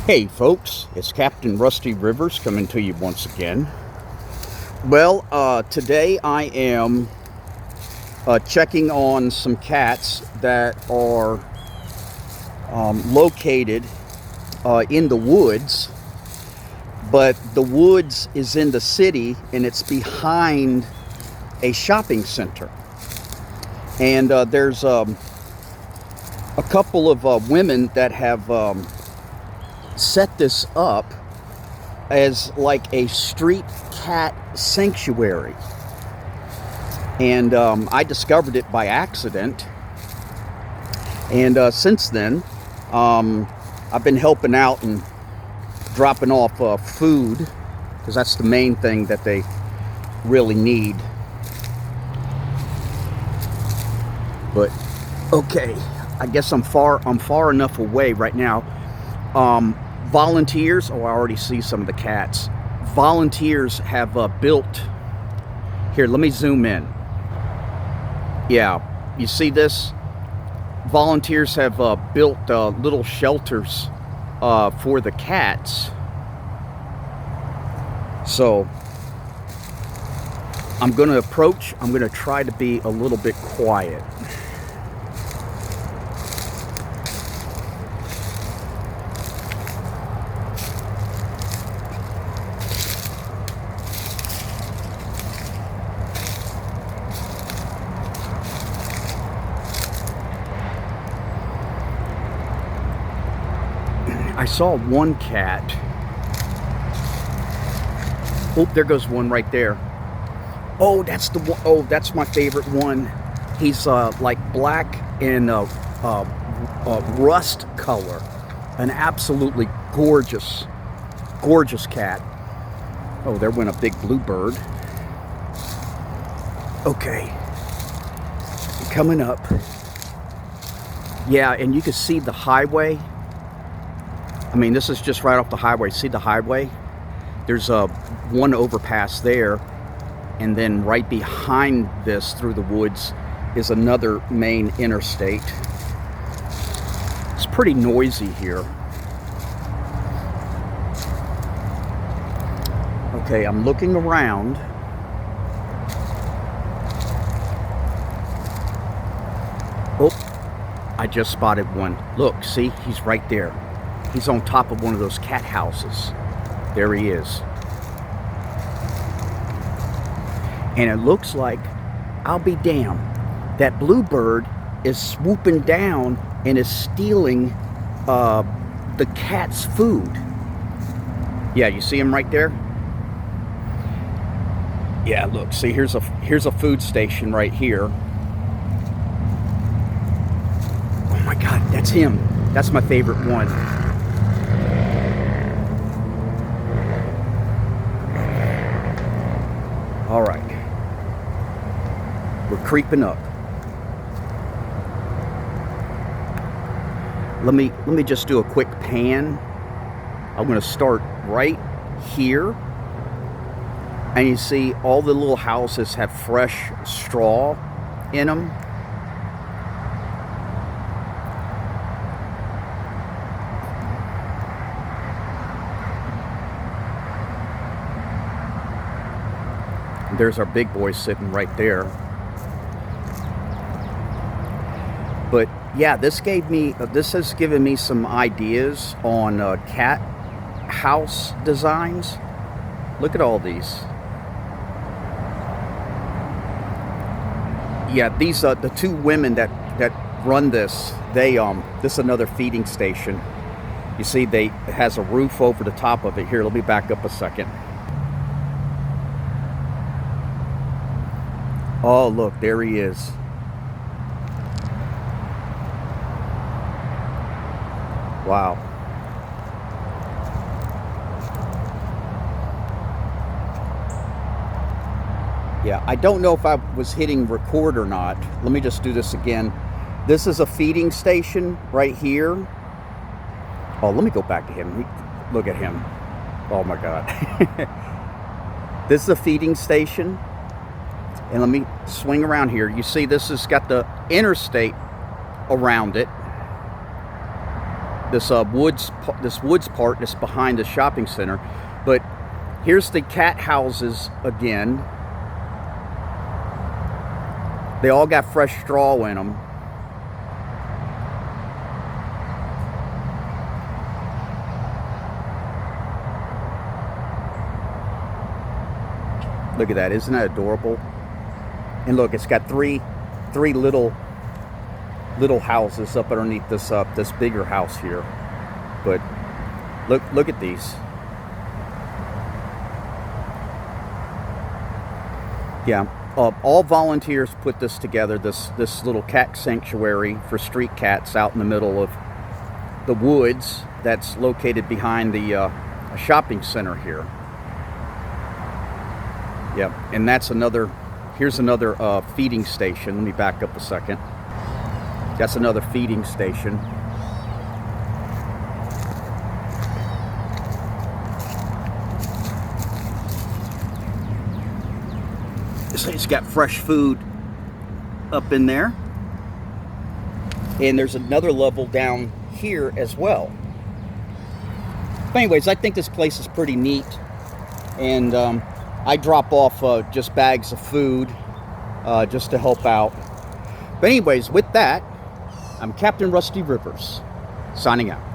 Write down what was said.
Hey folks, it's Captain Rusty Rivers coming to you once again. Well, today I am checking on some cats that are located in the woods, but the woods is in the city and it's behind a shopping center. And there's a couple of women that have set this up as like a street cat sanctuary. And I discovered it by accident. And since then, I've been helping out and dropping off food, because that's the main thing that they really need. But okay, I guess I'm far enough away right now. Volunteers, I already see some of the cats. Volunteers have built, here, let me zoom in. Yeah, you see this? Volunteers have built little shelters for the cats. So I'm going to try to be a little bit quiet. I saw one cat. Oh, there goes one right there. Oh, that's the one. Oh, that's my favorite one. He's like black and rust color. An absolutely gorgeous cat. Oh, there went a big bluebird. Okay, coming up. Yeah, and you can see the highway. I mean, this is just right off the highway. See the highway? There's one overpass there, and then right behind this through the woods is another main interstate. It's pretty noisy here. Okay, I'm looking around. Oh, I just spotted one. Look, see, he's right there. He's on top of one of those cat houses. There he is. And it looks like, I'll be damned, that bluebird is swooping down and is stealing the cat's food. Yeah, you see him right there? Yeah, look, see, here's a food station right here. Oh my God, that's him. That's my favorite one. All right, we're creeping up. Let me just do a quick pan. I'm going to start right here, and you see all the little houses have fresh straw in them. There's our big boy sitting right there. But yeah, this has given me some ideas on cat house designs. Look at all these. Yeah, these the two women that run this. This is another feeding station. You see, it has a roof over the top of it. Here, let me back up a second. Oh, look, there he is. Wow. Yeah, I don't know if I was hitting record or not. Let me just do this again. This is a feeding station right here. Oh, let me go back to him. Look at him. Oh my God. This is a feeding station. And let me swing around here. You see, this has got the interstate around it. this woods part that's behind the shopping center. But here's the cat houses again. They all got fresh straw in them. Look at that, isn't that adorable? And look, it's got three little houses up underneath this bigger house here. But look at these. Yeah, all volunteers put this together. This little cat sanctuary for street cats out in the middle of the woods that's located behind the shopping center here. Yep, and that's here's another feeding station. Let me back up a second. That's another feeding station. It's got fresh food up in there. And there's another level down here as well. But anyways, I think this place is pretty neat. And I drop off just bags of food just to help out. But anyways, with that, I'm Captain Rusty Rivers, signing out.